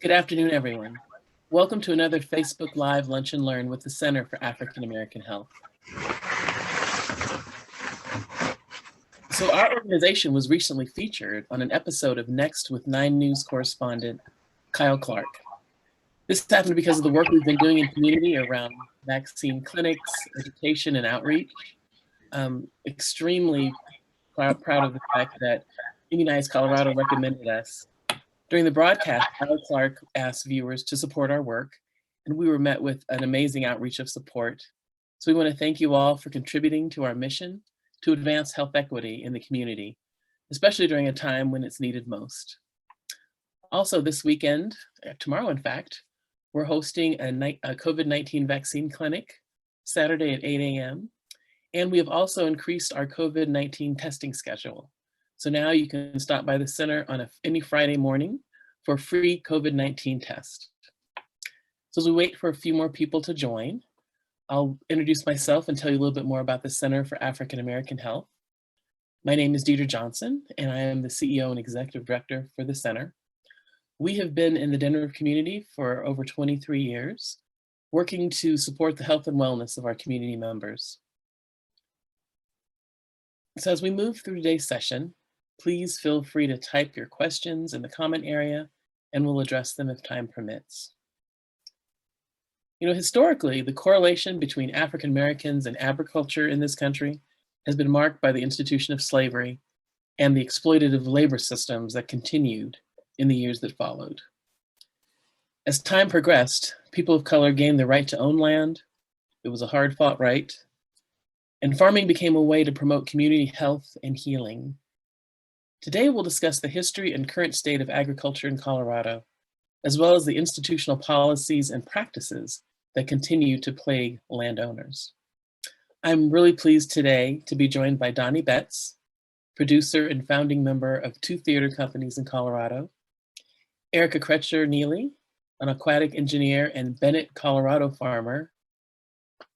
Good afternoon, everyone. Welcome to another Facebook Live Lunch and Learn with the Center for African American Health. So our organization was recently featured on an episode of Next with 9 News correspondent Kyle Clark. This happened because of the work we've been doing in community around vaccine clinics, education, and outreach. Extremely proud of the fact that Immunize Colorado recommended us. During the broadcast, Kyle Clark asked viewers to support our work, and we were met with an amazing outreach of support. So we want to thank you all for contributing to our mission to advance health equity in the community, especially during a time when it's needed most. Also this weekend, tomorrow in fact, we're hosting a COVID-19 vaccine clinic Saturday at 8 a.m. And we have also increased our COVID-19 testing schedule. So now you can stop by the center on any Friday morning for a free COVID-19 test. So as we wait for a few more people to join, I'll introduce myself and tell you a little bit more about the Center for African American Health. My name is Deidre Johnson, and I am the CEO and Executive Director for the center. We have been in the Denver community for over 23 years, working to support the health and wellness of our community members. So as we move through today's session, please feel free to type your questions in the comment area, and we'll address them if time permits. You know, historically, the correlation between African Americans and agriculture in this country has been marked by the institution of slavery and the exploitative labor systems that continued in the years that followed. As time progressed, people of color gained the right to own land. It was a hard-fought right, and farming became a way to promote community health and healing. Today, we'll discuss the history and current state of agriculture in Colorado, as well as the institutional policies and practices that continue to plague landowners. I'm really pleased today to be joined by Donnie Betts, producer and founding member of 2 theater companies in Colorado, Erica Crutcher Nealy, an aquatic engineer and Bennett, Colorado farmer,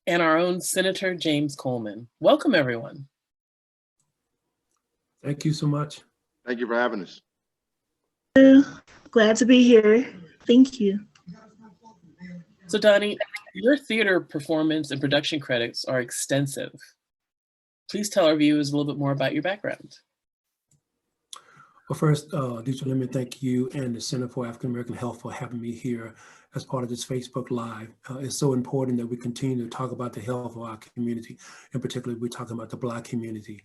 and our own Senator James Coleman. Welcome, everyone. Thank you so much. Thank you for having us. Glad to be here. Thank you. So Donnie, your theater performance and production credits are extensive. Please tell our viewers a little bit more about your background. Well, first, Deidre, let me thank you and the Center for African American Health for having me here as part of this Facebook Live. It's so important that we continue to talk about the health of our community. In particular, we're talking about the Black community,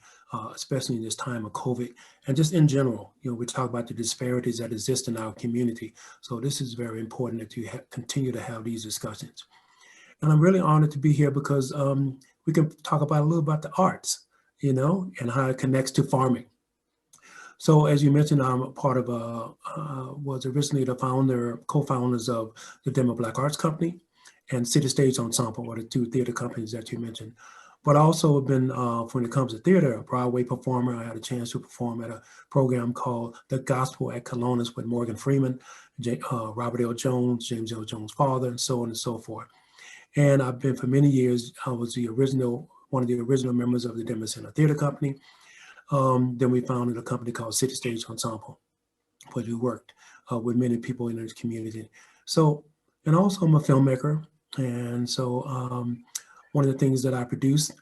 especially in this time of COVID. And just in general, you know, we talk about the disparities that exist in our community. So this is very important that you continue to have these discussions. And I'm really honored to be here because we can talk about a little about the arts, you know, and how it connects to farming. So as you mentioned, I'm a part of was originally the co-founders of the Denver Black Arts Company and City Stage Ensemble, or the 2 theater companies that you mentioned. But also have been, when it comes to theater, a Broadway performer. I had a chance to perform at a program called The Gospel at Colonus with Morgan Freeman, Robert L. Jones, James L. Jones' father, and so on and so forth. And I've been for many years, I was one of the original members of the Denver Center Theater Company. Then we founded a company called City Stage Ensemble, where we worked with many people in the community. So, and also I'm a filmmaker. And so one of the things that I produced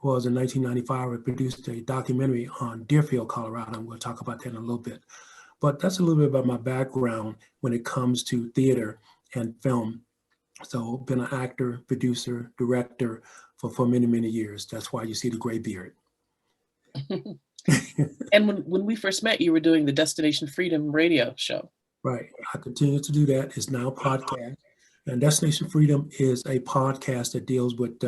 was in 1995, I produced a documentary on Deerfield, Colorado. And we'll talk about that in a little bit. But that's a little bit about my background when it comes to theater and film. So been an actor, producer, director for many, many years. That's why you see the gray beard. And when we first met, you were doing the Destination Freedom radio show. Right. I continue to do that. It's now a podcast. And Destination Freedom is a podcast that deals with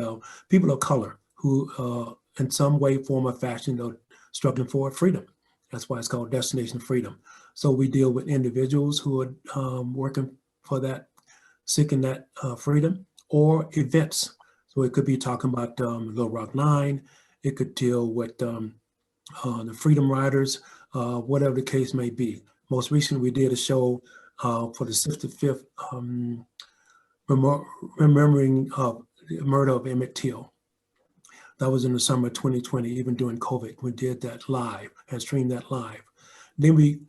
people of color who in some way, form, or fashion are struggling for freedom. That's why it's called Destination Freedom. So we deal with individuals who are working for that, seeking that freedom, or events. So it could be talking about Little Rock 9. It could deal with the Freedom Riders, whatever the case may be. Most recently, we did a show for the 65th remembering the murder of Emmett Till. That was in the summer of 2020, even during COVID. We did that live and streamed that live. Then we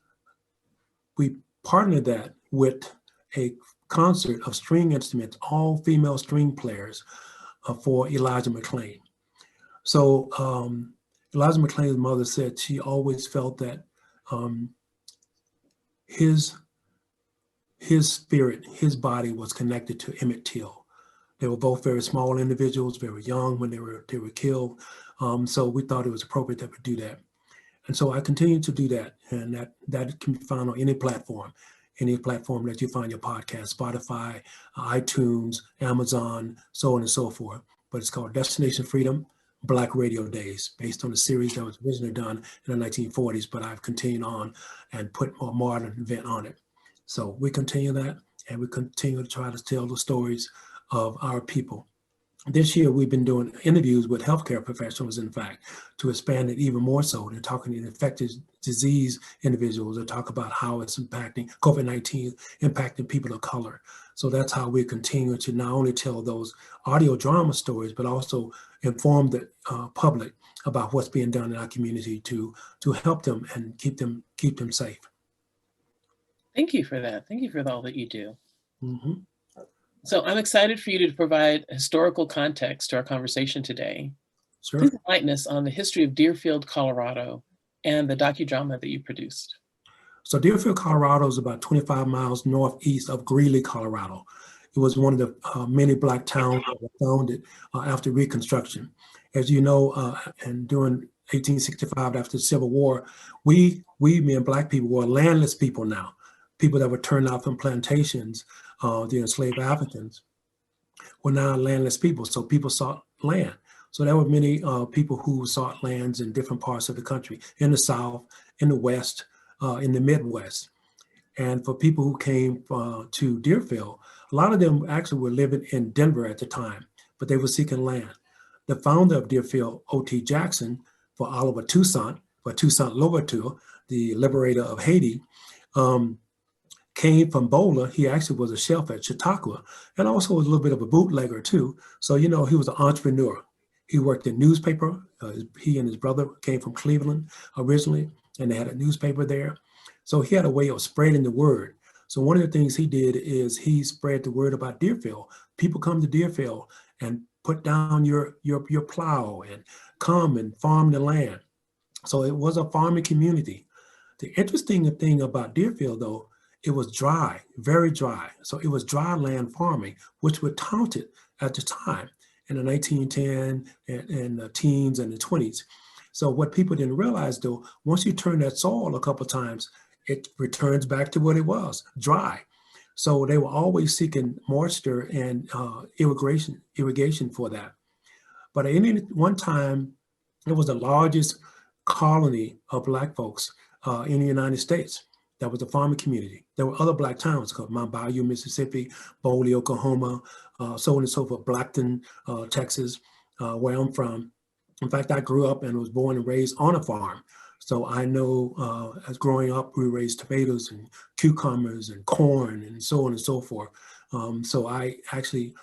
partnered that with a concert of string instruments, all female string players for Elijah McClain. So Elijah McClain's mother said she always felt that his spirit, his body was connected to Emmett Till. They were both very small individuals, very young when they were killed. So we thought it was appropriate that we do that. And so I continue to do that. And that can be found on any platform that you find your podcast, Spotify, iTunes, Amazon, so on and so forth. But it's called Destination Freedom, Black Radio Days, based on a series that was originally done in the 1940s, but I've continued on and put a modern event on it. So we continue that, and we continue to try to tell the stories of our people. This year, we've been doing interviews with healthcare professionals, in fact, to expand it even more so. They're talking to infectious disease individuals that talk about how it's impacting COVID-19, impacting people of color. So that's how we continue to not only tell those audio drama stories, but also inform the public about what's being done in our community to help them and keep them safe. Thank you for that. Thank you for all that you do. Mm-hmm. So I'm excited for you to provide historical context to our conversation today. Sure. Please enlighten us on the history of Deerfield, Colorado, and the docudrama that you produced. So Deerfield, Colorado is about 25 miles northeast of Greeley, Colorado. It was one of the many Black towns that were founded after Reconstruction. As you know, and during 1865, after the Civil War, we men Black people were landless people now, people that were turned out from plantations, the enslaved Africans, were now landless people. So people sought land. So there were many people who sought lands in different parts of the country, in the South, in the West, in the Midwest. And for people who came to Deerfield, a lot of them actually were living in Denver at the time, but they were seeking land. The founder of Deerfield, O.T. Jackson, for Oliver Toussaint, for Toussaint Louverture, the liberator of Haiti, came from Boulder. He actually was a chef at Chautauqua and also was a little bit of a bootlegger too. So, he was an entrepreneur. He worked in newspaper. He and his brother came from Cleveland originally, and they had a newspaper there. So he had a way of spreading the word. So one of the things he did is he spread the word about Deerfield. People come to Deerfield and put down your plow and come and farm the land. So it was a farming community. The interesting thing about Deerfield, though, it was dry, very dry. So it was dry land farming, which were touted at the time in the 1910 and the teens and the 20s. So what people didn't realize, though, once you turn that soil a couple of times, it returns back to what it was, dry. So they were always seeking moisture and irrigation for that. But at any one time, it was the largest colony of Black folks in the United States. That was a farming community. There were other Black towns called Montbello, Mississippi, Boley, Oklahoma, so on and so forth, Blackton, Texas, where I'm from. In fact, I grew up and was born and raised on a farm. So I know as growing up, we raised tomatoes and cucumbers and corn and so on and so forth. So I actually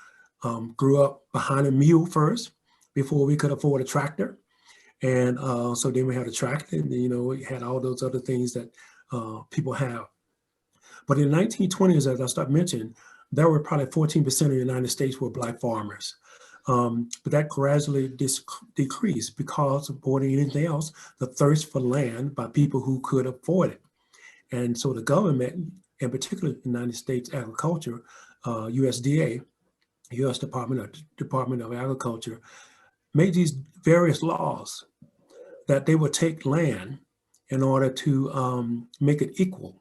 grew up behind a mule first before we could afford a tractor. And so then we had a tractor and, we had all those other things that people have. But in the 1920s, as I started mentioning, there were probably 14% of the United States were Black farmers. But that gradually decreased because of more than anything else, the thirst for land by people who could afford it. And so the government, in particular the United States Agriculture, USDA, U.S. Department of Agriculture, made these various laws that they would take land in order to make it equal.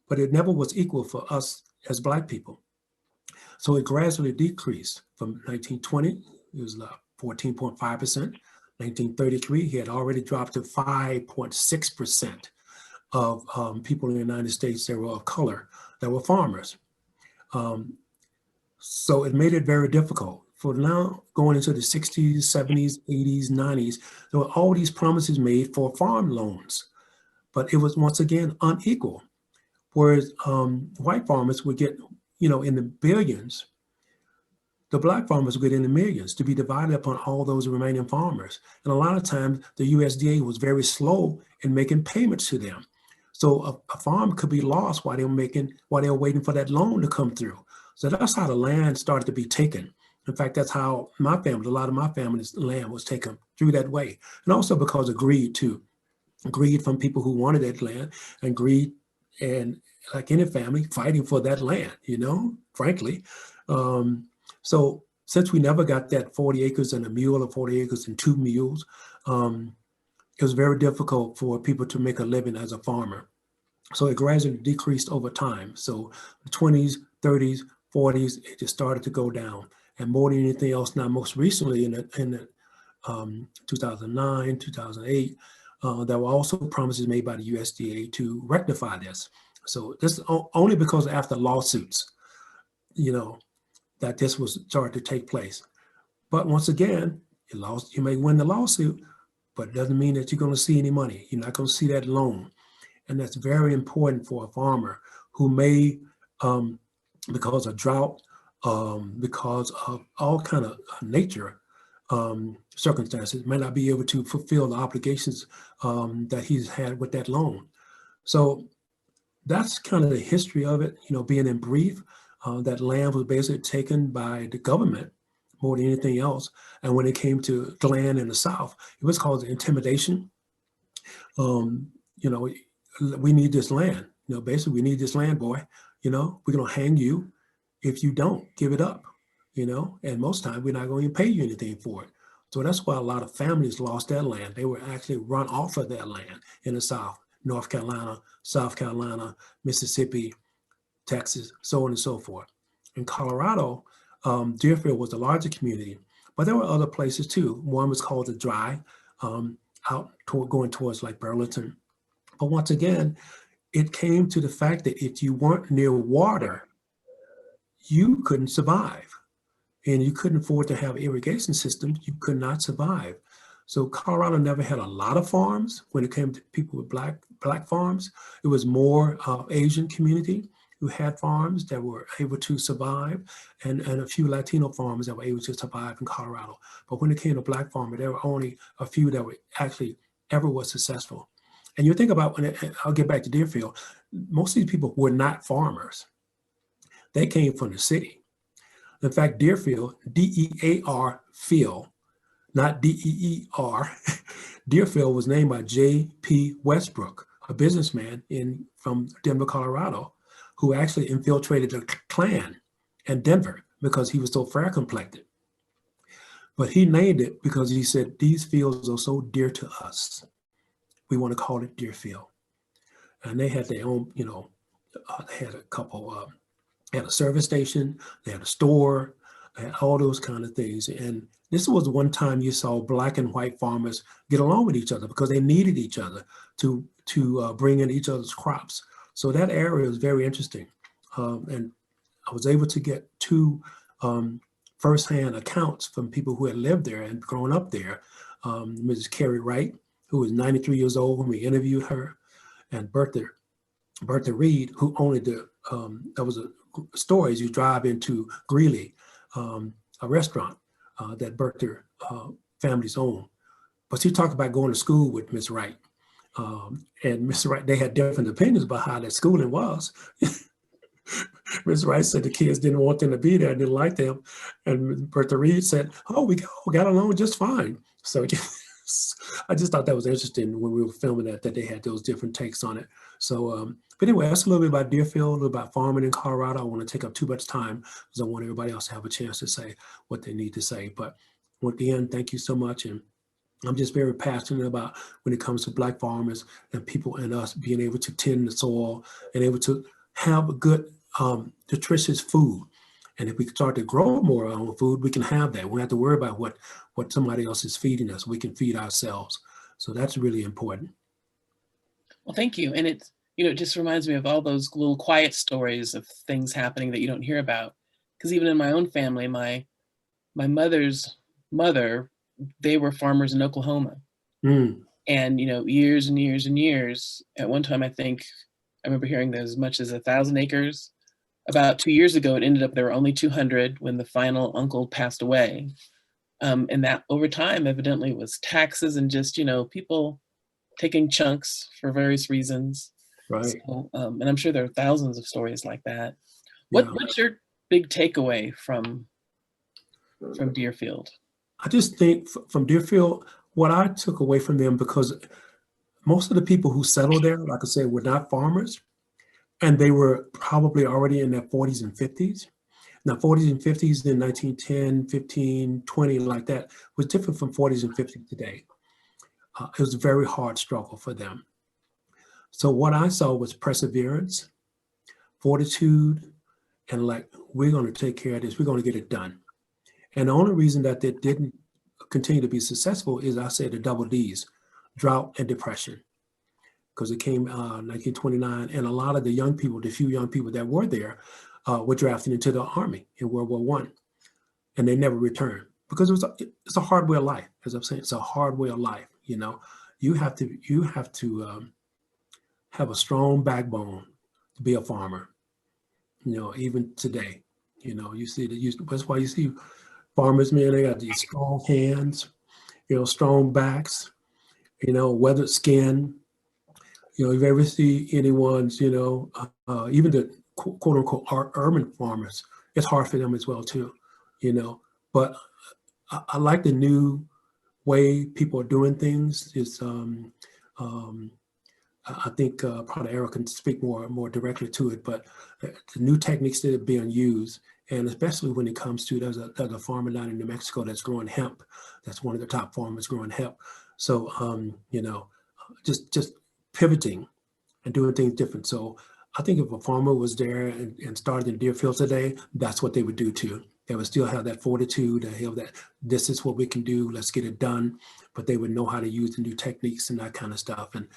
But it never was equal for us as Black people. So it gradually decreased from 1920, it was 14.5%. 1933, he had already dropped to 5.6% of people in the United States that were of color, that were farmers. So it made it very difficult. For now, going into the 60s, 70s, 80s, 90s, there were all these promises made for farm loans, but it was once again unequal. Whereas white farmers would get, in the billions, the Black farmers would get in the millions to be divided upon all those remaining farmers. And a lot of times the USDA was very slow in making payments to them. So a farm could be lost while they're waiting for that loan to come through. So that's how the land started to be taken. In fact, that's how a lot of my family's land was taken through that way. And also because of greed too. Greed from people who wanted that land, and greed, and like any family, fighting for that land, frankly. So since we never got that 40 acres and a mule, or 40 acres and 2 mules, it was very difficult for people to make a living as a farmer. So it gradually decreased over time. So the 20s, 30s, 40s, it just started to go down. And more than anything else, now most recently in the 2009, 2008, there were also promises made by the USDA to rectify this. So this only because after lawsuits, that this was started to take place. But once again, you may win the lawsuit, but it doesn't mean that you're going to see any money. You're not going to see that loan. And that's very important for a farmer who may, because of drought, because of all kind of nature circumstances, may not be able to fulfill the obligations that he's had with that loan. So that's kind of the history of it, being in brief. That land was basically taken by the government more than anything else. And when it came to the land in the South, it was called intimidation. We need this land. Basically, we need this land, boy. We're going to hang you if you don't give it up. And most times we're not going to pay you anything for it. So that's why a lot of families lost their land. They were actually run off of their land in the South, North Carolina, South Carolina, Mississippi, Texas, so on and so forth. In Colorado, Deerfield was the larger community, but there were other places too. One was called the Dry, going towards like Burlington. But once again, it came to the fact that if you weren't near water, you couldn't survive. And you couldn't afford to have irrigation systems, you could not survive. So Colorado never had a lot of farms when it came to people with black farms. It was more Asian community who had farms that were able to survive, and a few Latino farmers that were able to survive in Colorado. But when it came to black farmers, there were only a few that were actually ever was successful. And you think about I'll get back to Deerfield, most of these people were not farmers. They came from the city. In fact, Deerfield, D-E-A-R, field, not D-E-E-R. Deerfield was named by J.P. Westbrook, a businessman from Denver, Colorado, who actually infiltrated the Klan in Denver because he was so fair-complected. But he named it because he said, these fields are so dear to us. We want to call it Deerfield. And they had their own, they had a couple, they had a service station, they had a store, they had all those kind of things. And this was one time you saw black and white farmers get along with each other because they needed each other to bring in each other's crops. So that area was very interesting. And I was able to get two firsthand accounts from people who had lived there and grown up there. Mrs. Carrie Wright, who was 93 years old when we interviewed her, and Bertha Reed, who owned that was a store as you drive into Greeley, a restaurant that Bertha families own. But she talked about going to school with Miss Wright. And Miss Wright, they had different opinions about how that schooling was. Miss Wright said the kids didn't want them to be there, didn't like them. And Bertha Reed said, oh, we got along just fine. So I just thought that was interesting when we were filming that they had those different takes on it. So, but anyway, that's a little bit about Deerfield, a little about farming in Colorado. I want to take up too much time because I want everybody else to have a chance to say what they need to say. But again, thank you so much. And I'm just very passionate about when it comes to black farmers and people and us being able to tend the soil and able to have a good, nutritious food. And if we start to grow more of our own food, we can have that. We don't have to worry about what somebody else is feeding us. We can feed ourselves. So that's really important. Well, thank you. And it just reminds me of all those little quiet stories of things happening that you don't hear about. Because even in my own family, my mother's mother, they were farmers in Oklahoma. Mm. And, years and years and years. At one time, I remember hearing there's as much as 1,000 acres. About 2 years ago, it ended up there were only 200 when the final uncle passed away. And that over time, evidently, was taxes and just, people taking chunks for various reasons. Right. So, and I'm sure there are thousands of stories like that. Yeah. What's your big takeaway from Deerfield? I just think from Deerfield, what I took away from them, because most of the people who settled there, like I said, were not farmers, and they were probably already in their 40s and 50s. Now, 40s and 50s in 1910, 15, 20, like that, was different from 40s and 50s today. It was a very hard struggle for them. So what I saw was perseverance, fortitude, and like, we're going to take care of this. We're going to get it done. And the only reason that they didn't continue to be successful is, I said, the double Ds, drought and depression, because it came 1929, and a lot of the young people, the few young people that were there, were drafted into the army in World War I, and they never returned, because it's a hard way of life. As I'm saying, it's a hard way of life. You know, you have to have a strong backbone to be a farmer. You know, even today, you know, you see that's why you see farmers, man, they got these strong hands, you know, strong backs, you know, weathered skin. You know, if you ever see anyone's, you know, even the quote unquote urban farmers, it's hard for them as well too, you know. But I like the new way people are doing things. It's I think probably Eric can speak more directly to it, but the new techniques that are being used, and especially when it comes to, there's a farmer down in New Mexico that's growing hemp. That's one of the top farmers growing hemp. So you know, just pivoting and doing things different. So I think if a farmer was there and started in Deerfield today, that's what they would do too. They would still have that fortitude, have that, this is what we can do, let's get it done. But they would know how to use the new techniques and that kind of stuff. And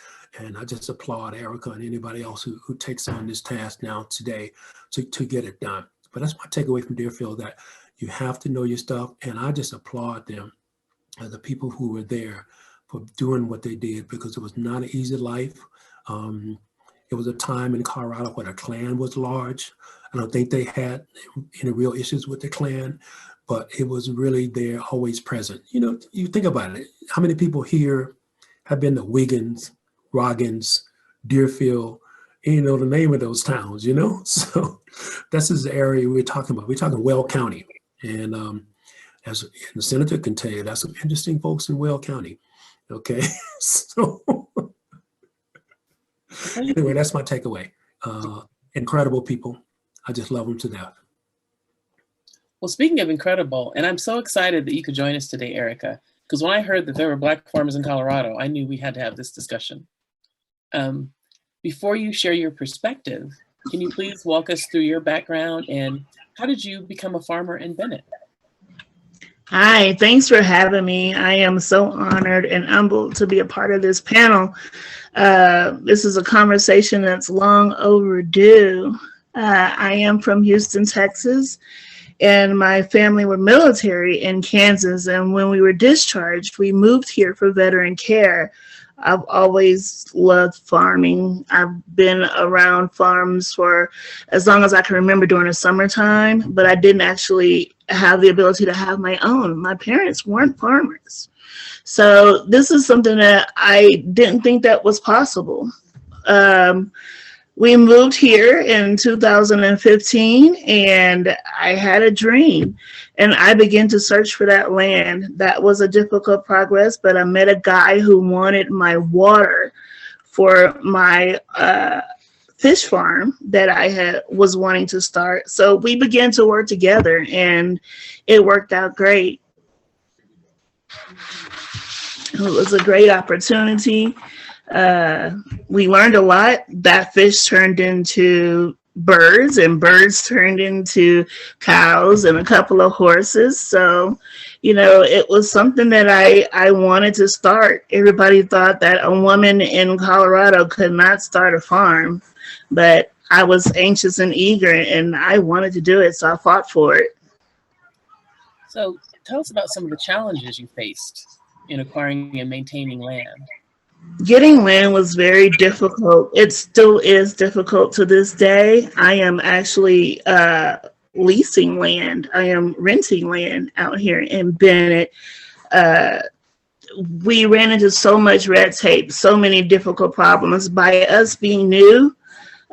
I just applaud Erica and anybody else who takes on this task now today to get it done. But that's my takeaway from Deerfield, that you have to know your stuff. And I just applaud them, the people who were there, for doing what they did, because it was not an easy life. It was a time in Colorado where the Klan was large. I don't think they had any real issues with the Klan, but it was really there, always present. You know, you think about it. How many people here have been to Wiggins, Roggins, Deerfield, you know, the name of those towns, you know? So this is the area we're talking about. We're talking Weld County. And as the senator can tell you, that's some interesting folks in Weld County. Okay, so anyway, that's my takeaway. Incredible people. I just love them to death. Well, speaking of incredible, and I'm so excited that you could join us today, Erica, because when I heard that there were Black farmers in Colorado, I knew we had to have this discussion. Before you share your perspective, can you please walk us through your background and how did you become a farmer in Bennett? Hi, thanks for having me. I am so honored and humbled to be a part of this panel. This is a conversation that's long overdue. I am from Houston, Texas, and my family were military in Kansas. And when we were discharged, we moved here for veteran care. I've always loved farming. I've been around farms for as long as I can remember during the summertime, but I didn't actually have the ability to have my own. My parents weren't farmers. So this is something that I didn't think that was possible. We moved here in 2015 and I had a dream and I began to search for that land. That was a difficult progress, but I met a guy who wanted my water for my fish farm that I was wanting to start. So we began to work together and it worked out great. It was a great opportunity. We learned a lot. That fish turned into birds and birds turned into cows and a couple of horses. So, you know, it was something that I wanted to start. Everybody thought that a woman in Colorado could not start a farm, but I was anxious and eager and I wanted to do it. So I fought for it. So tell us about some of the challenges you faced in acquiring and maintaining land. Getting land was very difficult. It still is difficult to this day. I am actually leasing land. I am renting land out here in Bennett. we ran into so much red tape, so many difficult problems. By us being new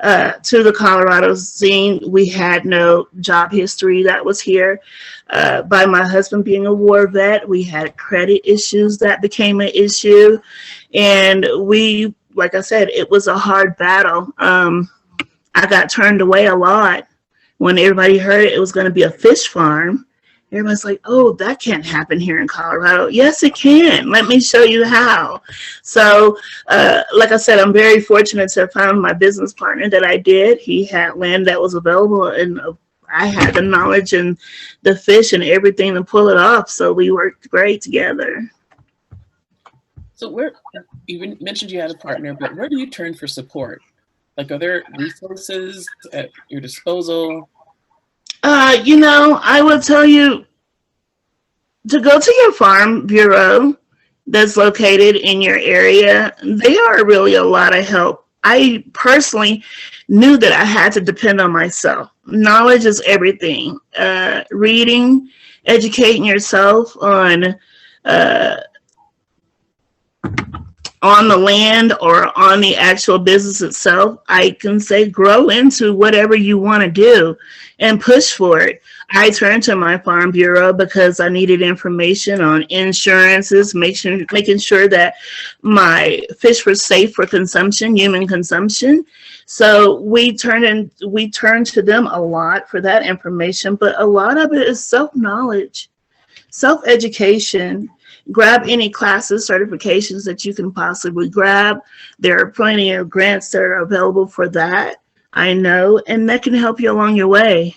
to the Colorado scene, we had no job history that was here. By my husband being a war vet, we had credit issues that became an issue. And we, like I said, it was a hard battle. I got turned away a lot when everybody heard it was going to be a fish farm. Everybody's like, oh, that can't happen here in Colorado. Yes, it can. Let me show you how. So, like I said, I'm very fortunate to have found my business partner that I did. He had land that was available, and I had the knowledge and the fish and everything to pull it off. So we worked great together. So you mentioned you had a partner, but where do you turn for support? Like, are there resources at your disposal? I would tell you to go to your farm bureau that's located in your area. They are really a lot of help. I personally knew that I had to depend on myself. Knowledge is everything. Reading, educating yourself on the land or on the actual business itself. I can say grow into whatever you want to do and push for it. I turned to my farm bureau because I needed information on insurances, making sure that my fish were safe for consumption, human consumption. So we turned to them a lot for that information, but a lot of it is self-knowledge, self-education. Grab any classes, certifications that you can possibly grab. There are plenty of grants that are available for that, I know, and that can help you along your way.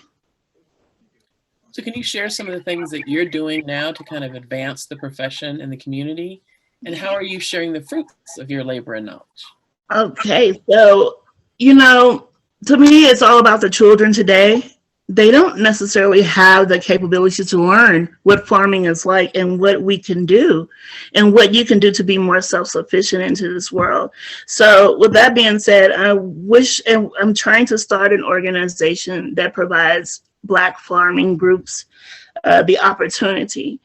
So can you share some of the things that you're doing now to kind of advance the profession and the community? And how are you sharing the fruits of your labor and knowledge? Okay, so, to me, it's all about the children today. They don't necessarily have the capability to learn what farming is like and what we can do and what you can do to be more self-sufficient into this world. So with that being said, I'm trying to start an organization that provides Black farming groups the opportunity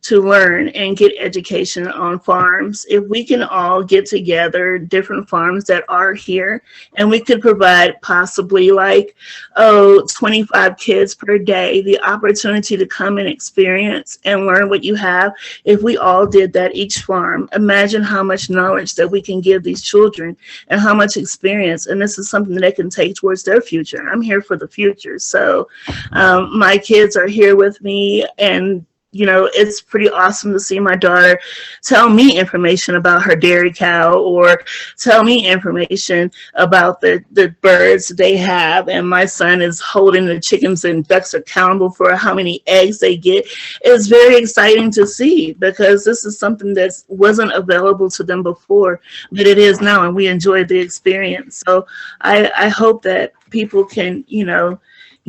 to learn and get education on farms. If we can all get together, different farms that are here, and we could provide possibly 25 kids per day the opportunity to come and experience and learn what you have. If we all did that each farm, imagine how much knowledge that we can give these children and how much experience. And this is something that they can take towards their future. I'm here for the future. So my kids are here with me, and it's pretty awesome to see my daughter tell me information about her dairy cow or tell me information about the birds they have. And my son is holding the chickens and ducks accountable for how many eggs they get. It's very exciting to see because this is something that wasn't available to them before, but it is now, and we enjoy the experience. So I hope that people can,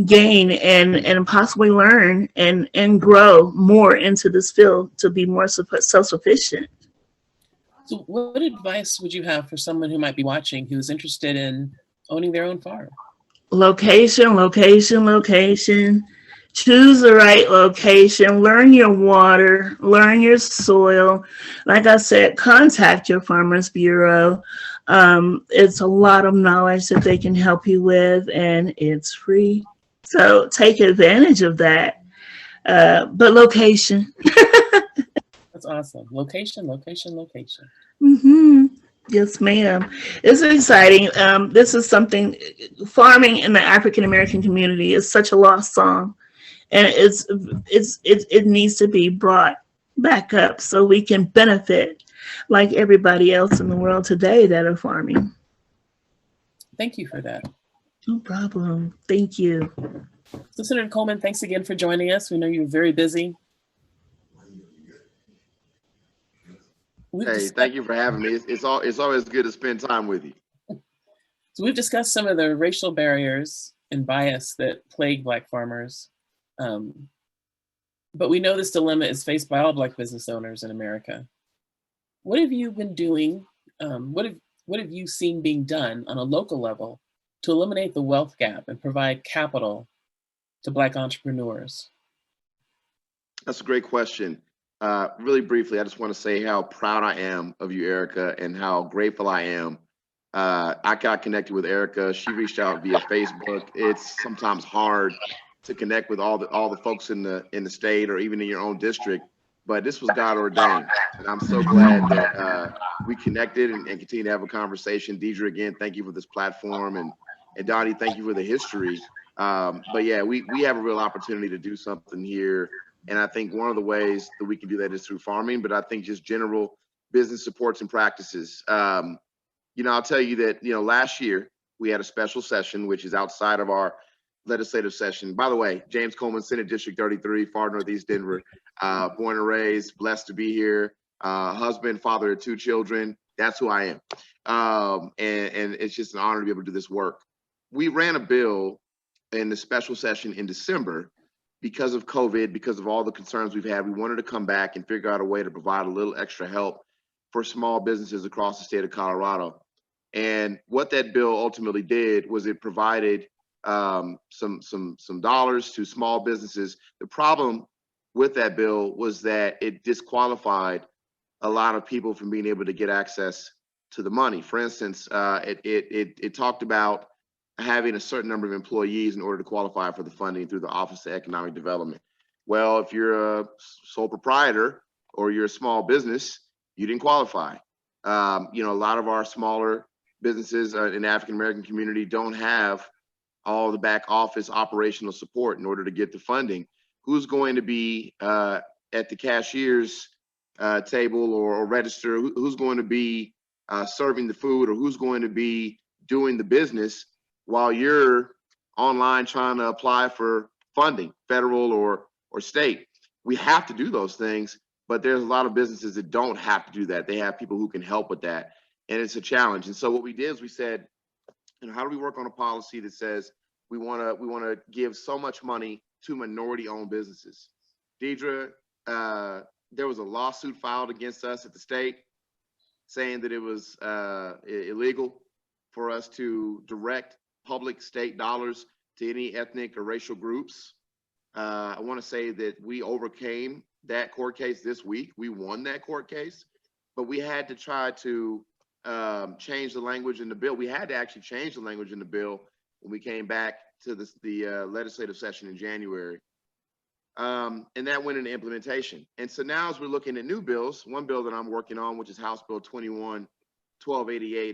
gain and possibly learn and grow more into this field to be more self-sufficient. So what advice would you have for someone who might be watching who's interested in owning their own farm? Location. Choose the right location. Learn your water. Learn your soil. Like I said, contact your Farmers Bureau. It's a lot of knowledge that they can help you with, and it's free. So take advantage of that. But location. That's awesome. Location. Mm-hmm. Yes, ma'am. It's exciting. This is something, farming in the African American community is such a lost song, and it needs to be brought back up so we can benefit like everybody else in the world today that are farming. Thank you for that. No problem. Thank you. So Senator Coleman, thanks again for joining us. We know you're very busy. Thank you for having me. It's always good to spend time with you. So we've discussed some of the racial barriers and bias that plague Black farmers. But we know this dilemma is faced by all Black business owners in America. What have you been doing? What have you seen being done on a local level to eliminate the wealth gap and provide capital to Black entrepreneurs? That's a great question. Really briefly, I just want to say how proud I am of you, Erica, and how grateful I am. I got connected with Erica. She reached out via Facebook. It's sometimes hard to connect with all the folks in the state or even in your own district, but this was God ordained, and I'm so glad that we connected and continue to have a conversation. Deidre, again, thank you for this platform, and Donnie, thank you for the history. But yeah, we have a real opportunity to do something here. And I think one of the ways that we can do that is through farming, but I think just general business supports and practices. I'll tell you that, last year we had a special session, which is outside of our legislative session. By the way, James Coleman, Senate District 33, far northeast Denver, born and raised, blessed to be here, husband, father of 2 children. That's who I am. And it's just an honor to be able to do this work. We ran a bill in the special session in December. Because of COVID, because of all the concerns we've had, we wanted to come back and figure out a way to provide a little extra help for small businesses across the state of Colorado. And what that bill ultimately did was it provided some dollars to small businesses. The problem with that bill was that it disqualified a lot of people from being able to get access to the money. For instance, it talked about having a certain number of employees in order to qualify for the funding through the Office of Economic Development. Well, if you're a sole proprietor or you're a small business, you didn't qualify. A lot of our smaller businesses in the African-American community don't have all the back office operational support in order to get the funding. Who's going to be at the cashier's table or register? Who's going to be serving the food, or who's going to be doing the business while you're online trying to apply for funding, federal or state? We have to do those things, but there's a lot of businesses that don't have to do that. They have people who can help with that, and it's a challenge. And so what we did is we said, how do we work on a policy that says we want to give so much money to minority-owned businesses? Deidre, there was a lawsuit filed against us at the state saying that it was illegal for us to direct public state dollars to any ethnic or racial groups. I want to say that we overcame that court case this week. We won that court case, but we had to try to change the language in the bill. We had to actually change the language in the bill when we came back to the legislative session in January. And that went into implementation. And so now as we're looking at new bills, one bill that I'm working on, which is House Bill 21-1288,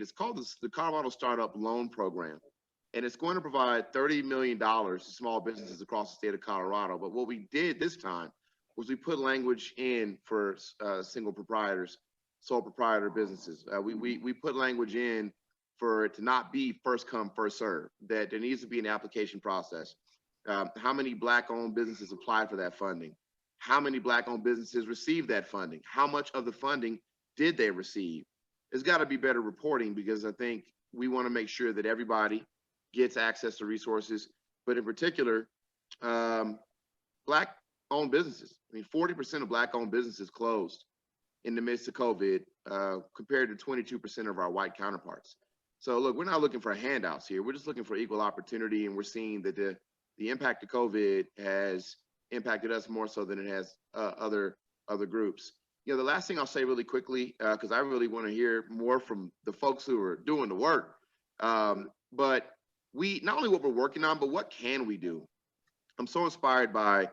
it's called the Colorado Startup Loan Program. And it's going to provide $30 million to small businesses across the state of Colorado. But what we did this time was we put language in for single proprietors, sole proprietor businesses. We put language in for it to not be first come, first serve, that there needs to be an application process. How many Black-owned businesses applied for that funding? How many Black-owned businesses received that funding? How much of the funding did they receive? There's got to be better reporting, because I think we want to make sure that everybody gets access to resources, but in particular, Black-owned businesses. 40% of Black-owned businesses closed in the midst of COVID, compared to 22% of our white counterparts. So look, we're not looking for handouts here. We're just looking for equal opportunity, and we're seeing that the impact of COVID has impacted us more so than it has other groups. The last thing I'll say really quickly, because I really want to hear more from the folks who are doing the work, but we not only what we're working on, but what can we do? I'm so inspired by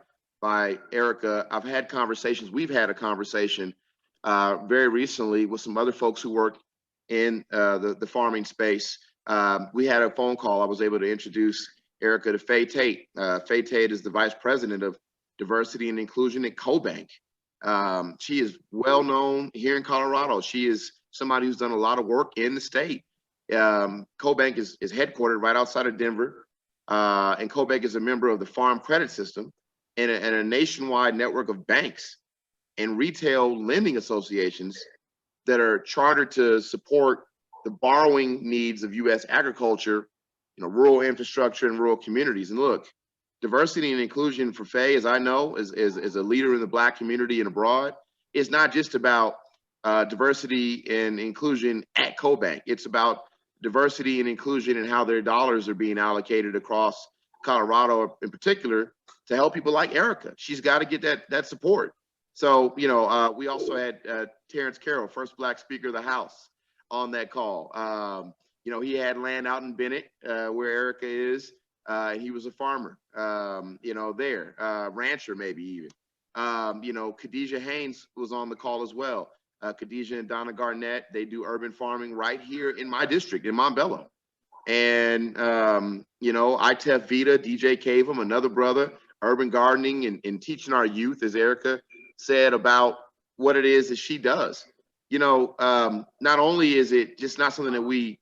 Erica. We've had a conversation very recently with some other folks who work in the farming space. We had a phone call. I was able to introduce Erica to Faye Tate. Faye Tate is the Vice President of Diversity and Inclusion at Cobank. She is well known here in Colorado. She is somebody who's done a lot of work in the state. Cobank is headquartered right outside of Denver, and Cobank is a member of the Farm Credit System and a nationwide network of banks and retail lending associations that are chartered to support the borrowing needs of U.S. agriculture, rural infrastructure and rural communities. And look, diversity and inclusion for Faye, as I know, as a leader in the Black community and abroad, is not just about diversity and inclusion at Cobank. It's about diversity and inclusion and how their dollars are being allocated across Colorado in particular to help people like Erica. She's got to get that support. So, you know, we also had Terrence Carroll, first Black Speaker of the House, on that call. You know, he had land out in Bennett, where Erica is. He was a farmer, you know, there, rancher maybe even. You know, Khadijah Haynes was on the call as well. Khadijah and Donna Garnett, they do urban farming right here in my district, in Montbello. And, you know, ITEF Vita, DJ Cavum, another brother, urban gardening and teaching our youth, as Erica said, about what it is that she does. You know, not only is it just not something that we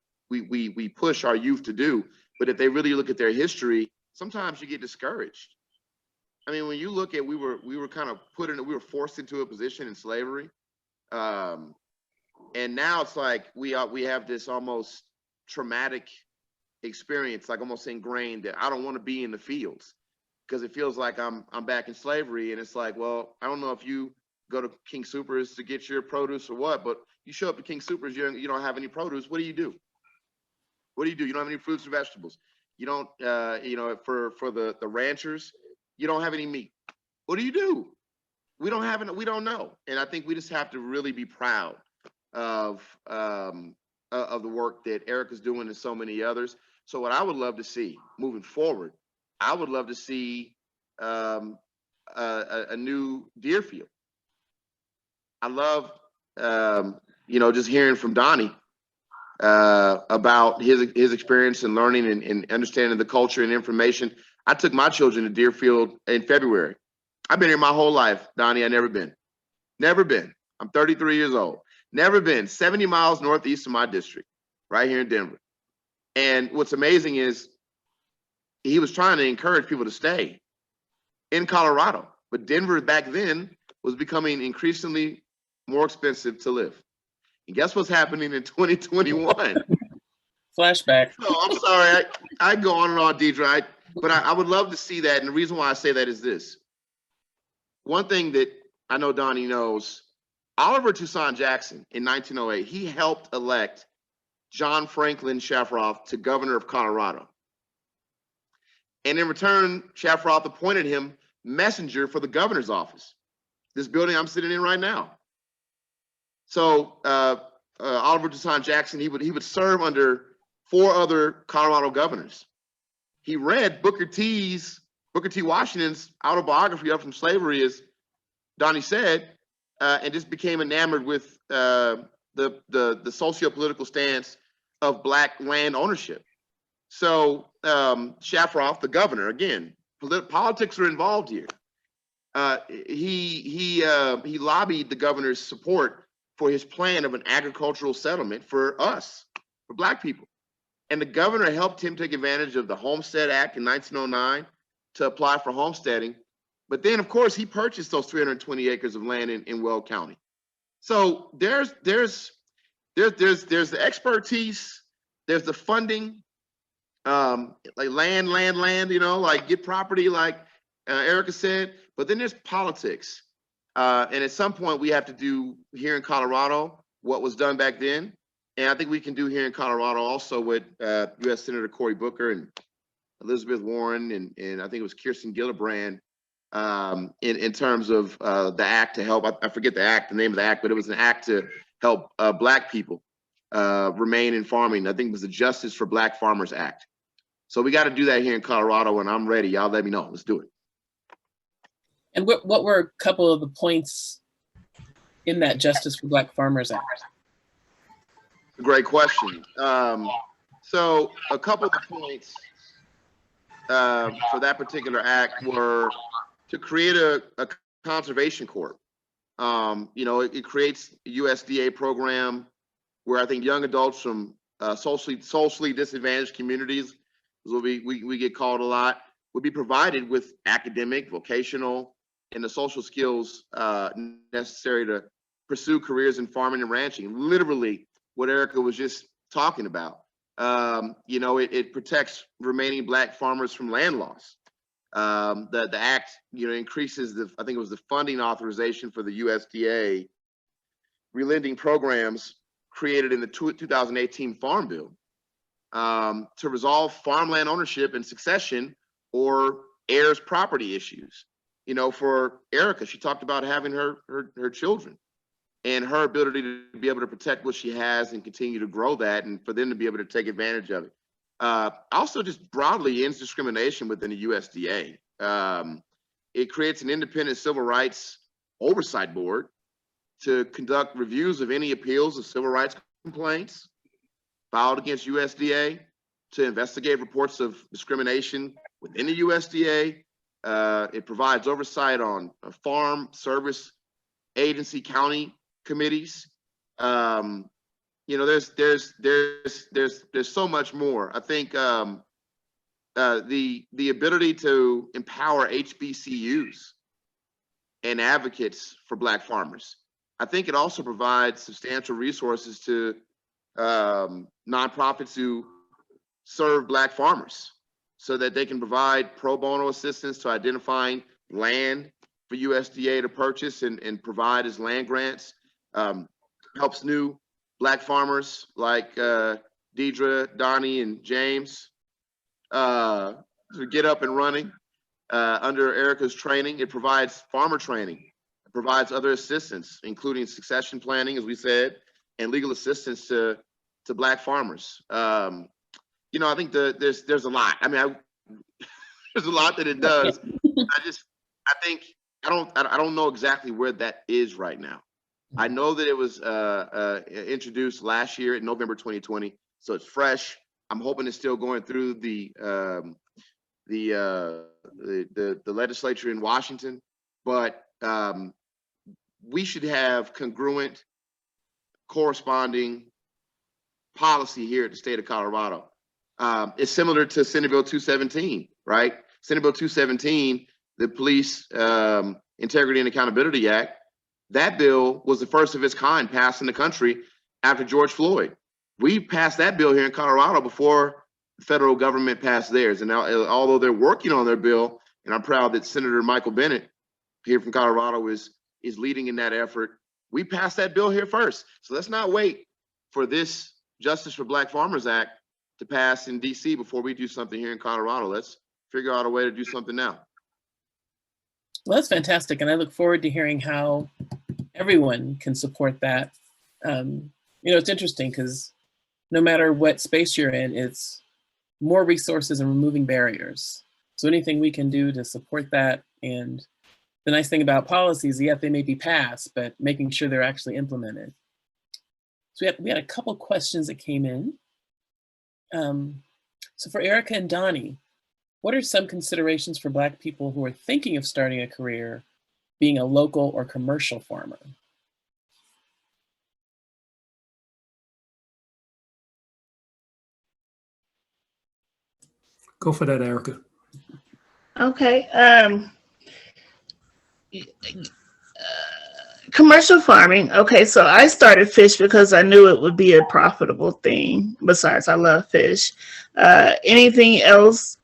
push our youth to do, but if they really look at their history, sometimes you get discouraged. I mean, when you look at, we were kind of we were forced into a position in slavery. And now it's like we have this almost traumatic experience, like almost ingrained, that I don't want to be in the fields because it feels like I'm back in slavery. And it's like, well, I don't know if you go to King Soopers to get your produce or what, but you show up to King Soopers, you don't have any produce. What do you do? What do you do? You don't have any fruits or vegetables. You don't, you know, for the ranchers, you don't have any meat. What do you do? We don't have we don't know. And I think we just have to really be proud of the work that Erica's doing and so many others. So what I would love to see moving forward, I would love to see a new deer field. I love, you know, just hearing from Donnie about his experience and learning and understanding the culture and information. I took my children to Deerfield in February. I've been here my whole life, Donnie. I never been. I'm 33 years old. Never been. 70 miles northeast of my district, right here in Denver. And what's amazing is he was trying to encourage people to stay in Colorado, but Denver back then was becoming increasingly more expensive to live. And guess what's happening in 2021? Flashback. So I'm sorry, I go on and on, Deidre, but I would love to see that. And the reason why I say that is this. One thing that I know Donnie knows, Oliver Toussaint Jackson in 1908, he helped elect John Franklin Shafroth to governor of Colorado. And in return, Shafroth appointed him messenger for the governor's office, this building I'm sitting in right now. So Oliver Toussaint Jackson, he would serve under 4 other Colorado governors. He read Booker T. Washington's autobiography Up from Slavery, as Donnie said, and just became enamored with the socio-political stance of Black land ownership. So Shafroth, the governor, again, politics are involved here. He lobbied the governor's support for his plan of an agricultural settlement for us, for Black people. And the governor helped him take advantage of the Homestead Act in 1909 to apply for homesteading. But then, of course, he purchased those 320 acres of land in Weld County. So there's the expertise, there's the funding, like land, you know, like get property, like Erica said. But then there's politics. And at some point, we have to do here in Colorado what was done back then. And I think we can do here in Colorado also with U.S. Senator Cory Booker and Elizabeth Warren and I think it was Kirsten Gillibrand in terms of the act to help. I forget the name of the act, but it was an act to help Black people remain in farming. I think it was the Justice for Black Farmers Act. So we got to do that here in Colorado, and I'm ready. Y'all let me know. Let's do it. And what were a couple of the points in that Justice for Black Farmers Act? Great question. So a couple of the points for that particular act were to create a conservation corp. You know, it creates a USDA program where I think young adults from socially disadvantaged communities, is what we get called a lot, would be provided with academic, vocational, and the social skills necessary to pursue careers in farming and ranching. Literally what Erica was just talking about. You know, it protects remaining Black farmers from land loss. The act, you know, increases I think it was the funding authorization for the USDA relending programs created in the 2018 Farm Bill to resolve farmland ownership and succession or heirs property issues. You know, for Erica, she talked about having her children and her ability to be able to protect what she has and continue to grow that, and for them to be able to take advantage of it. Also, just broadly ends discrimination within the USDA. It creates an independent civil rights oversight board to conduct reviews of any appeals of civil rights complaints filed against USDA, to investigate reports of discrimination within the USDA. It provides oversight on farm service agency county committees. You know, there's so much more. I think the ability to empower HBCUs and advocates for Black farmers. I think it also provides substantial resources to nonprofits who serve Black farmers, so that they can provide pro bono assistance to identifying land for USDA to purchase and provide as land grants. Helps new Black farmers like Deidre, Donnie, and James to get up and running under Erica's training. It provides farmer training. It provides other assistance, including succession planning, as we said, and legal assistance to Black farmers. You know, I think there's a lot. I mean, there's a lot that it does. I don't know exactly where that is right now. I know that it was introduced last year in November 2020, so it's fresh. I'm hoping it's still going through the legislature in Washington, but we should have congruent, corresponding policy here at the state of Colorado. It's similar to Senate Bill 217, right? Senate Bill 217, the Police Integrity and Accountability Act. That bill was the first of its kind passed in the country after George Floyd. We passed that bill here in Colorado before the federal government passed theirs. And now, although they're working on their bill, and I'm proud that Senator Michael Bennett here from Colorado is leading in that effort, we passed that bill here first. So let's not wait for this Justice for Black Farmers Act to pass in DC before we do something here in Colorado. Let's figure out a way to do something now. Well, that's fantastic. And I look forward to hearing how everyone can support that. You know, it's interesting because no matter what space you're in, it's more resources and removing barriers. So anything we can do to support that. And the nice thing about policies, yet they may be passed, but making sure they're actually implemented. So we had a couple questions that came in. So for Erica and Donnie, what are some considerations for Black people who are thinking of starting a career being a local or commercial farmer? Go for that, Erica. Okay. Commercial farming. Okay, so I started fish because I knew it would be a profitable thing. Besides, I love fish. Anything else?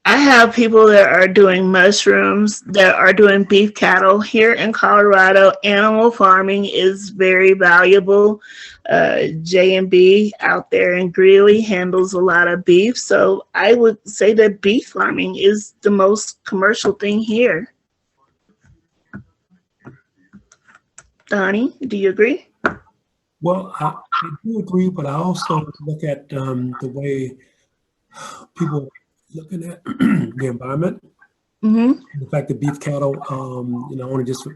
I have people that are doing mushrooms, that are doing beef cattle here in Colorado. Animal farming is very valuable. J&B out there in Greeley handles a lot of beef. So I would say that beef farming is the most commercial thing here. Donnie, do you agree? Well, I do agree, but I also look at the way people looking at the environment. Mm-hmm. The fact that beef cattle, you know, only just,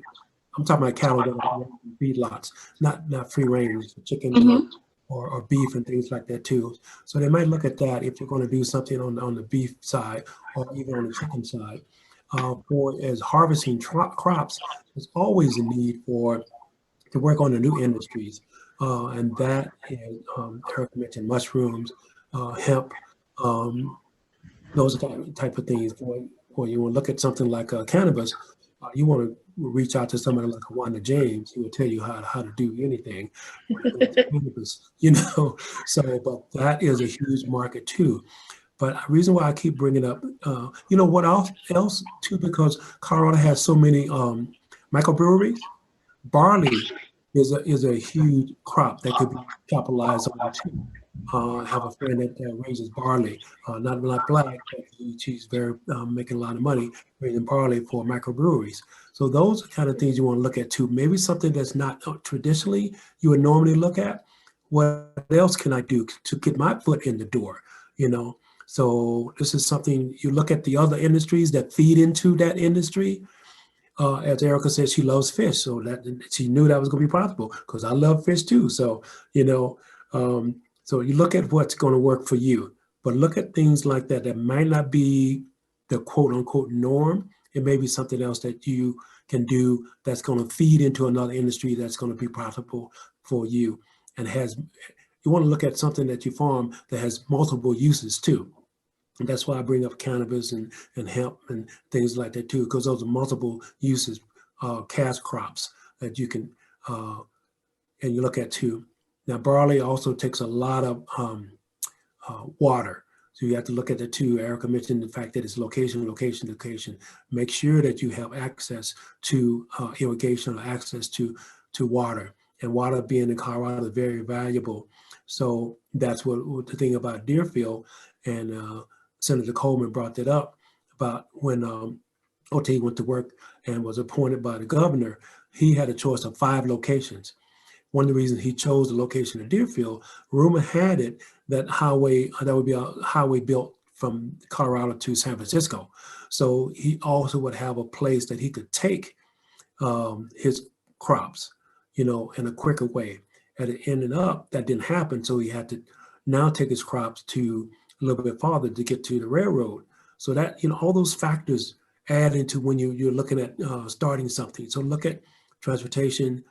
I'm talking about cattle that are feedlots, not free range, chicken or beef and things like that too. So they might look at that if they're going to do something on the beef side or even on the chicken side. For as harvesting crops, there's always a need to work on the new industries, and that is, Eric mentioned mushrooms, hemp, those type of things. Or you want to look at something like cannabis, you want to reach out to somebody like Wanda James, who will tell you how to do anything. Cannabis, you know, so but that is a huge market too. But the reason why I keep bringing up, you know, what else too, because Colorado has so many microbreweries. Barley is a huge crop that could be capitalized on too. have a friend that raises barley, not black, but she's very making a lot of money raising barley for microbreweries. So those are kind of things you want to look at too. Maybe something that's not traditionally you would normally look at. What else can I do to get my foot in the door? You know, so this is something you look at the other industries that feed into that industry. As Erica said, she loves fish, so that she knew that was going to be profitable because I love fish too. So you know, so you look at what's going to work for you, but look at things like that that might not be the quote unquote norm. It may be something else that you can do that's going to feed into another industry that's going to be profitable for you, and has. You want to look at something that you farm that has multiple uses too. And that's why I bring up cannabis and hemp and things like that too, because those are multiple uses, cash crops that you can, and you look at too. Now, barley also takes a lot of water. So you have to look at it too. Erica mentioned the fact that it's location, location, location. Make sure that you have access to irrigation or access to water. And water being in Colorado is very valuable. So that's what the thing about Deerfield, and Senator Coleman brought that up about when OT went to work and was appointed by the governor. He had a choice of 5 locations. One of the reasons he chose the location of Deerfield, rumor had it that that would be a highway built from Colorado to San Francisco. So he also would have a place that he could take his crops, you know, in a quicker way. And it ended up that didn't happen. So he had to now take his crops to a little bit farther to get to the railroad. So that, you know, all those factors add into when you're looking at starting something. So look at transportation,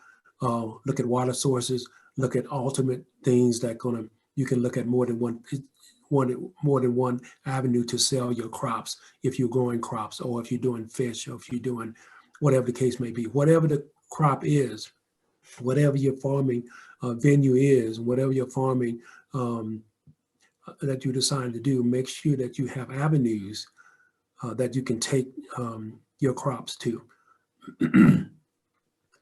look at water sources, look at ultimate things that you can look at more than one avenue to sell your crops if you're growing crops, or if you're doing fish, or if you're doing whatever the case may be. Whatever the crop is, whatever your farming venue is, whatever your farming that you decide to do, make sure that you have avenues that you can take your crops to.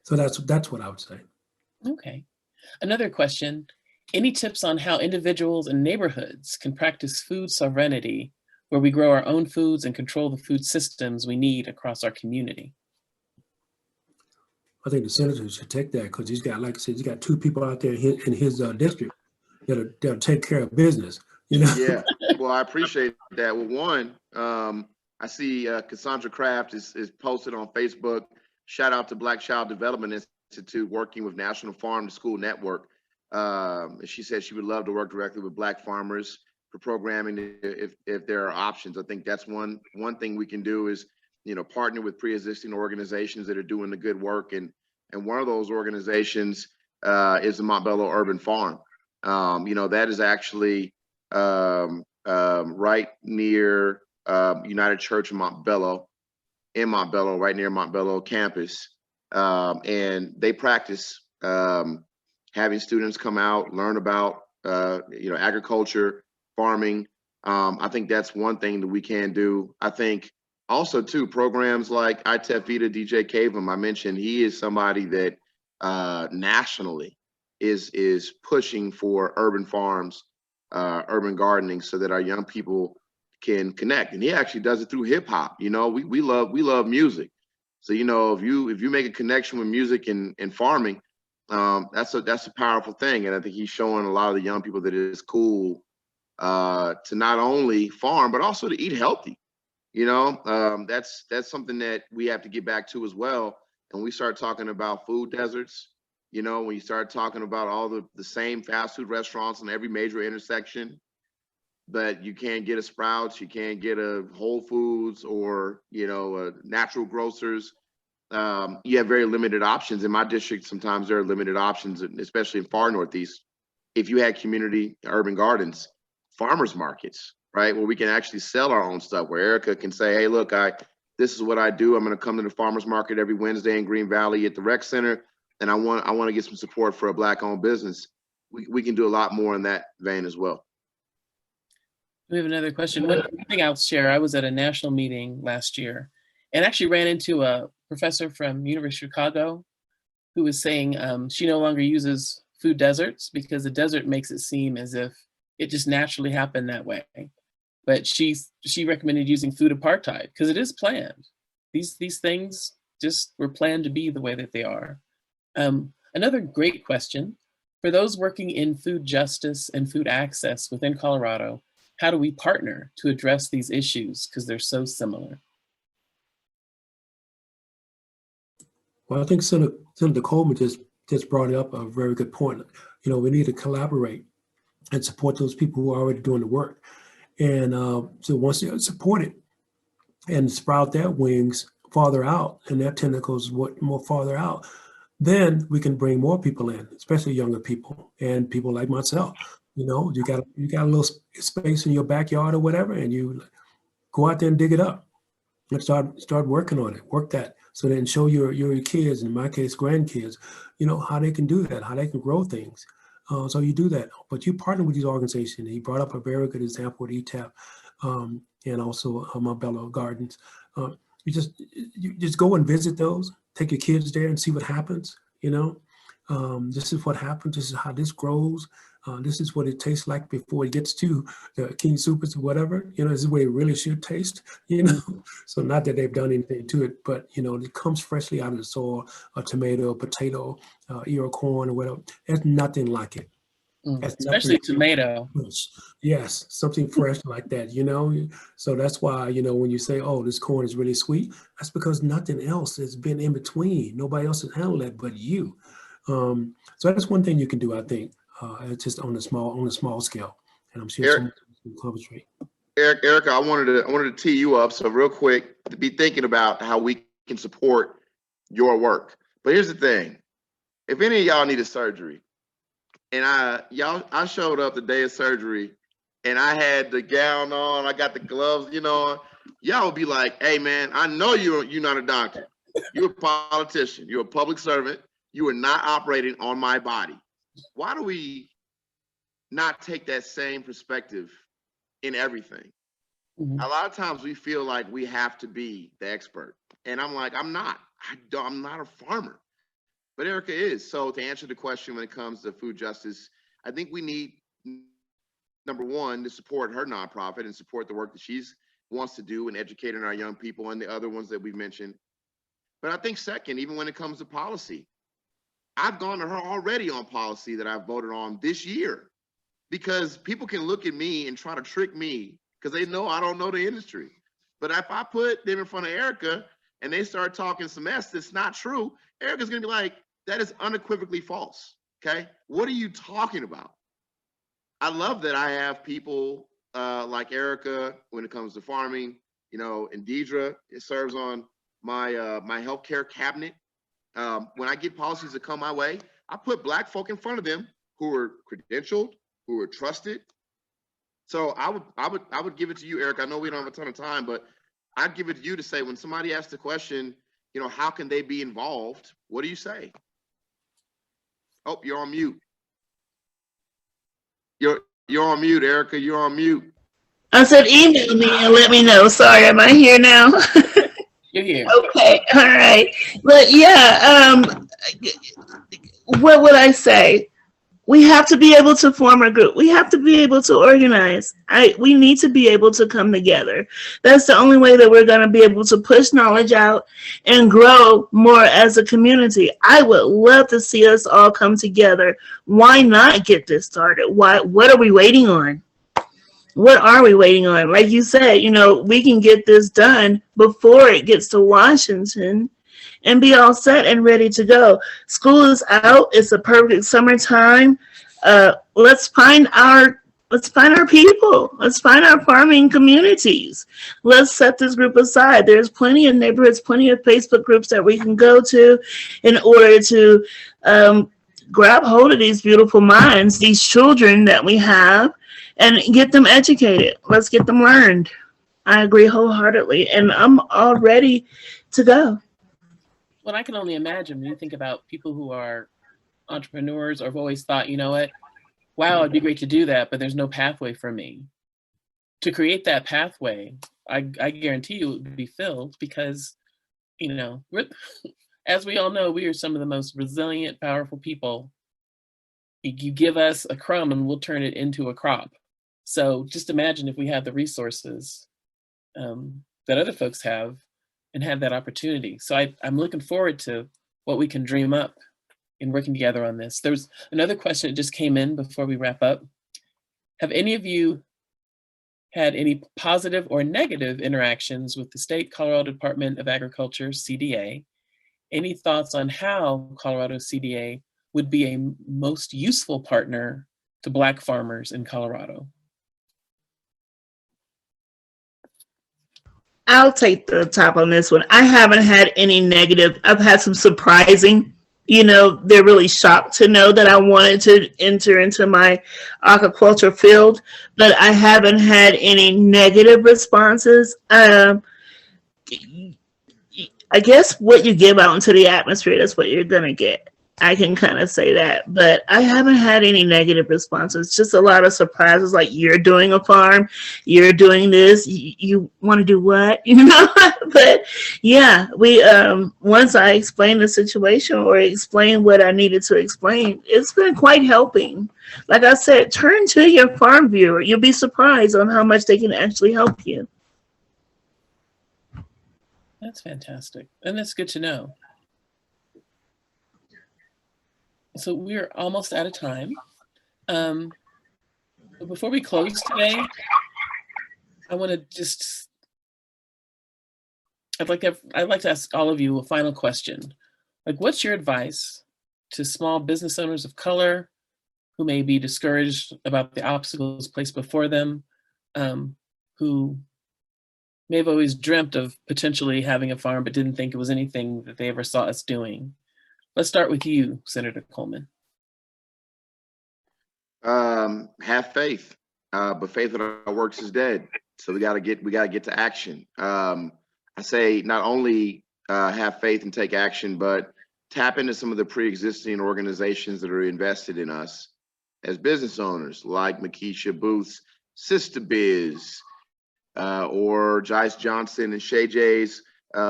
So that's what I would say. Okay. Another question. Any tips on how individuals and neighborhoods can practice food sovereignty, where we grow our own foods and control the food systems we need across our community? I think the senator should take that, because he's got, like I said, he's got 2 people out there in his district that'll take care of business. You know? Yeah. Well, I appreciate that. Well, one, I see Cassandra Kraft is posted on Facebook. Shout out to Black Child Development Institute, working with National Farm to School Network. She said she would love to work directly with Black farmers for programming if there are options. I think that's one thing we can do is, you know, partner with pre-existing organizations that are doing the good work. And one of those organizations is the Montbello Urban Farm. You know, that is actually right near United Church in Montbello, right near Montbello campus. And they practice having students come out, learn about, you know, agriculture, farming. I think that's one thing that we can do. I think also too, programs like ITEFITA, DJ Cavum, I mentioned, he is somebody that nationally is pushing for urban farms, urban gardening, so that our young people can connect. And he actually does it through hip hop. You know, we love music. So, you know, if you make a connection with music and farming, that's a powerful thing. And I think he's showing a lot of the young people that it is cool to not only farm, but also to eat healthy. You know, that's something that we have to get back to as well. And we start talking about food deserts. You know, when you start talking about all the same fast food restaurants in every major intersection, but you can't get a Sprouts, you can't get a Whole Foods, or, you know, natural grocers. You have very limited options. In my district, sometimes there are limited options, especially in far Northeast. If you had community urban gardens, farmers markets, right, where we can actually sell our own stuff, where Erica can say, hey, look, this is what I do. I'm going to come to the farmers market every Wednesday in Green Valley at the rec center, and I want to get some support for a Black-owned business. We can do a lot more in that vein as well. We have another question. One thing I'll share, I was at a national meeting last year and actually ran into a professor from University of Chicago who was saying she no longer uses food deserts because the desert makes it seem as if it just naturally happened that way. But she recommended using food apartheid because it is planned. These things just were planned to be the way that they are. Another great question, for those working in food justice and food access within Colorado, how do we partner to address these issues because they're so similar? Well, I think Senator Coleman just brought up a very good point. You know, we need to collaborate and support those people who are already doing the work. And so once they're supported and sprout their wings farther out and their tentacles more farther out, then we can bring more people in, especially younger people and people like myself. You know, you got a little space in your backyard or whatever, and you go out there and dig it up and start working on it. Work that, so then show your kids, in my case, grandkids, you know, how they can do that, how they can grow things. So you do that, but you partner with these organizations. He brought up a very good example with ETAP and also Montbello Gardens. You just go and visit those, take your kids there and see what happens. You know, this is what happens. This is how this grows. This is what it tastes like before it gets to the King Supers or whatever. You know, this is where it really should taste. You know, so not that they've done anything to it, but you know, it comes freshly out of the soil. A tomato, a potato, ear of corn, or whatever. There's nothing like it. Especially tomato. Yes, something fresh like that, you know? So that's why, you know, when you say, oh, this corn is really sweet, that's because nothing else has been in between. Nobody else has handled that but you. So that's one thing you can do, I think, just on a small scale. And I'm sure some concentrate. Erica, I wanted to tee you up. So real quick, to be thinking about how we can support your work. But here's the thing. If any of y'all needed surgery, and I showed up the day of surgery and I had the gown on, I got the gloves, you know, y'all would be like, hey man, I know you're not a doctor. You're a politician. You're a public servant. You are not operating on my body. Why do we not take that same perspective in everything? Mm-hmm. A lot of times we feel like we have to be the expert. And I'm like, I'm not a farmer. But Erica is. So to answer the question when it comes to food justice, I think we need, number one, to support her nonprofit and support the work that she's wants to do in educating our young people and the other ones that we've mentioned. But I think second, even when it comes to policy, I've gone to her already on policy that I voted on this year, because people can look at me and try to trick me because they know I don't know the industry. But if I put them in front of Erica and they start talking some mess that's not true, Erica's gonna be like, that is unequivocally false, okay? What are you talking about? I love that I have people like Erica when it comes to farming, you know, and Deidre, it serves on my my healthcare cabinet. When I get policies that come my way, I put Black folk in front of them who are credentialed, who are trusted. So I would give it to you, Eric. I know we don't have a ton of time, but I'd give it to you to say, when somebody asks the question, you know, how can they be involved? What do you say? Oh, you're on mute. You're on mute, Erica. You're on mute. I said email me and let me know. Sorry, am I here now? You're here. Okay, all right. But yeah, what would I say? We have to be able to form a group. We have to be able to organize. We need to be able to come together. That's the only way that we're going to be able to push knowledge out and grow more as a community. I would love to see us all come together. Why not get this started? What are we waiting on? What are we waiting on? Like you said, you know, we can get this done before it gets to Washington and be all set and ready to go. School is out. It's a perfect summertime. Let's find our people. Let's find our farming communities. Let's set this group aside. There's plenty of neighborhoods, plenty of Facebook groups that we can go to in order to grab hold of these beautiful minds, these children that we have, and get them educated. Let's get them learned. I agree wholeheartedly, and I'm all ready to go. Well, I can only imagine when you think about people who are entrepreneurs or have always thought, you know what, wow, it'd be great to do that, but there's no pathway for me. To create that pathway, I guarantee you it would be filled because, you know, as we all know, we are some of the most resilient, powerful people. You give us a crumb and we'll turn it into a crop. So just imagine if we had the resources that other folks have and have that opportunity. So I'm looking forward to what we can dream up in working together on this. There's another question that just came in before we wrap up. Have any of you had any positive or negative interactions with the state Colorado Department of Agriculture, CDA? Any thoughts on how Colorado CDA would be a most useful partner to Black farmers in Colorado? I'll take the top on this one. I haven't had any negative. I've had some surprising. They're really shocked to know that I wanted to enter into my aquaculture field, but I haven't had any negative responses. I guess what you give out into the atmosphere, that's what you're going to get. I can kind of say that, but I haven't had any negative responses. Just a lot of surprises, like you're doing a farm, you're doing this, you want to do what, But yeah, we once I explained the situation or explained what I needed to explain, it's been quite helping. Like I said, turn to your farm viewer. You'll be surprised on how much they can actually help you. That's fantastic, and that's good to know. So we're almost out of time. But before we close today, I want to I'd like to ask all of you a final question. Like, what's your advice to small business owners of color who may be discouraged about the obstacles placed before them, who may have always dreamt of potentially having a farm but didn't think it was anything that they ever saw us doing? Let's start with you, Senator Coleman. Have faith, but faith without works is dead. So we gotta get to action. I say not only have faith and take action, but tap into some of the pre-existing organizations that are invested in us as business owners, like Makisha Booth's Sister Biz, or Jice Johnson and Shay J's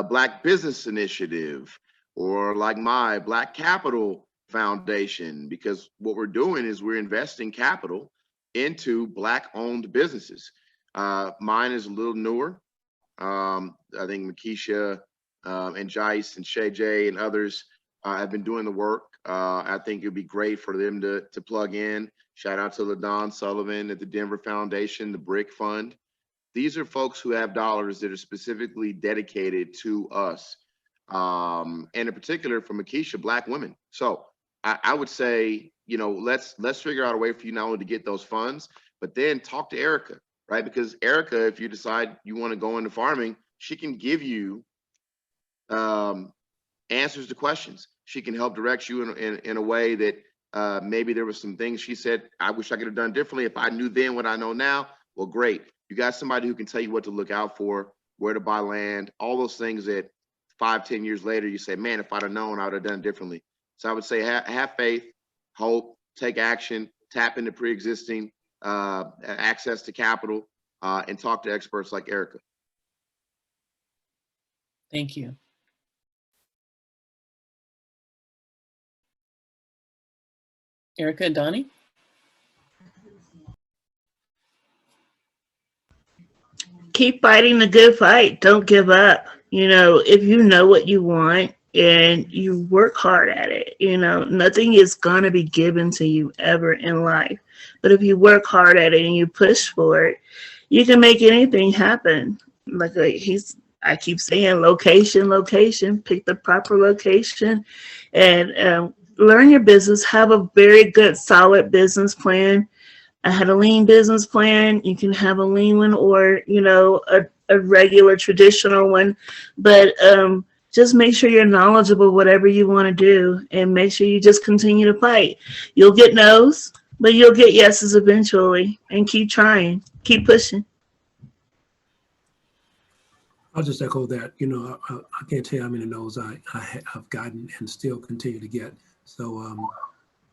Black Business Initiative, or like my Black Capital Foundation, because what we're doing is we're investing capital into Black-owned businesses. Mine is a little newer. I think Makisha and Jice and Shay J and others have been doing the work. I think it'd be great for them to plug in. Shout out to LaDon Sullivan at the Denver Foundation, the BRIC Fund. These are folks who have dollars that are specifically dedicated to us. And in particular for Makisha, Black women. So I would say, let's figure out a way for you not only to get those funds, but then talk to Erica, right? Because Erica, if you decide you want to go into farming, she can give you answers to questions. She can help direct you in a way that maybe there was some things she said, I wish I could have done differently. If I knew then what I know now, well, great. You got somebody who can tell you what to look out for, where to buy land, all those things that 5-10 years later, you say, man, if I'd have known, I would have done it differently. So I would say have faith, hope, take action, tap into pre-existing access to capital, and talk to experts like Erica. Thank you. Erica and Donnie? Keep fighting the good fight. Don't give up. If you know what you want and you work hard at it, nothing is going to be given to you ever in life. But if you work hard at it and you push for it, you can make anything happen. I keep saying location, pick the proper location and learn your business, have a very good, solid business plan. I had a lean business plan. You can have a lean one or, a regular traditional one, but just make sure you're knowledgeable, whatever you want to do, and make sure you just continue to fight. You'll get no's, but you'll get yeses eventually, and keep trying, keep pushing. I'll just echo that. I can't tell you how many no's I've gotten and still continue to get. So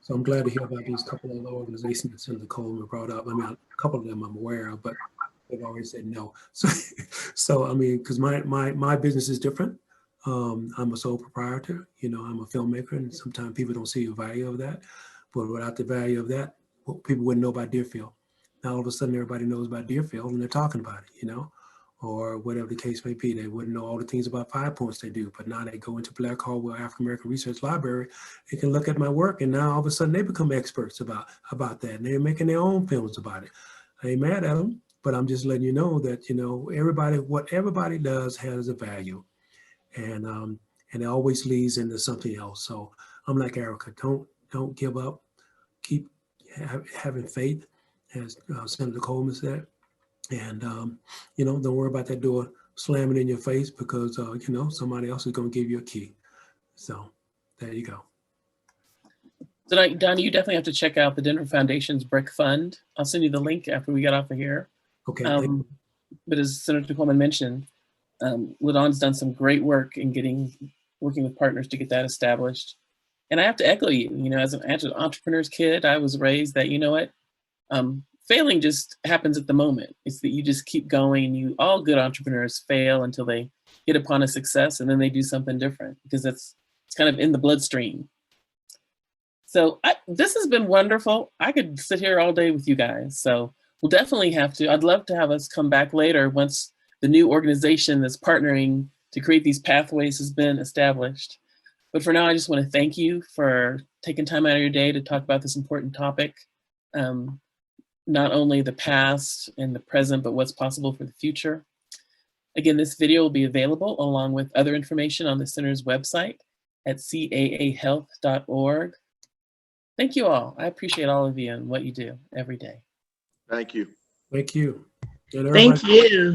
so I'm glad to hear about these couple of organizations that Senator Coleman brought up. I mean, a couple of them I'm aware of, but they've already said no. So I mean, because my business is different. I'm a sole proprietor. I'm a filmmaker, and sometimes people don't see the value of that. But without the value of that, people wouldn't know about Deerfield. Now all of a sudden everybody knows about Deerfield and they're talking about it, you know, or whatever the case may be. They wouldn't know all the things about 5 Points they do, but now they go into Black Hallway African American Research Library, they can look at my work, and now all of a sudden they become experts about that, and they're making their own films about it. I ain't mad at them, but I'm just letting you know that, you know, what everybody does has a value, and it always leads into something else. So I'm like Erica, don't give up, keep having faith, as Senator Coleman said. And, you know, don't worry about that door slamming in your face, because, you know, somebody else is going to give you a key. So there you go. So Donnie, you definitely have to check out the Denver Foundation's Brick Fund. I'll send you the link after we get off of here. Okay. But as Senator Coleman mentioned, LaDon's done some great work in working with partners to get that established. And I have to echo you, you know, as an entrepreneur's kid, I was raised that, you know what, failing just happens at the moment. It's that you just keep going, and all good entrepreneurs fail until they hit upon a success, and then they do something different, because it's kind of in the bloodstream. So this has been wonderful. I could sit here all day with you guys. So we'll definitely have to, I'd love to have us come back later once the new organization that's partnering to create these pathways has been established. But for now, I just want to thank you for taking time out of your day to talk about this important topic. Not only the past and the present, but what's possible for the future. Again, this video will be available along with other information on the center's website at caahealth.org. Thank you all. I appreciate all of you and what you do every day. Thank you. Thank you. Thank you.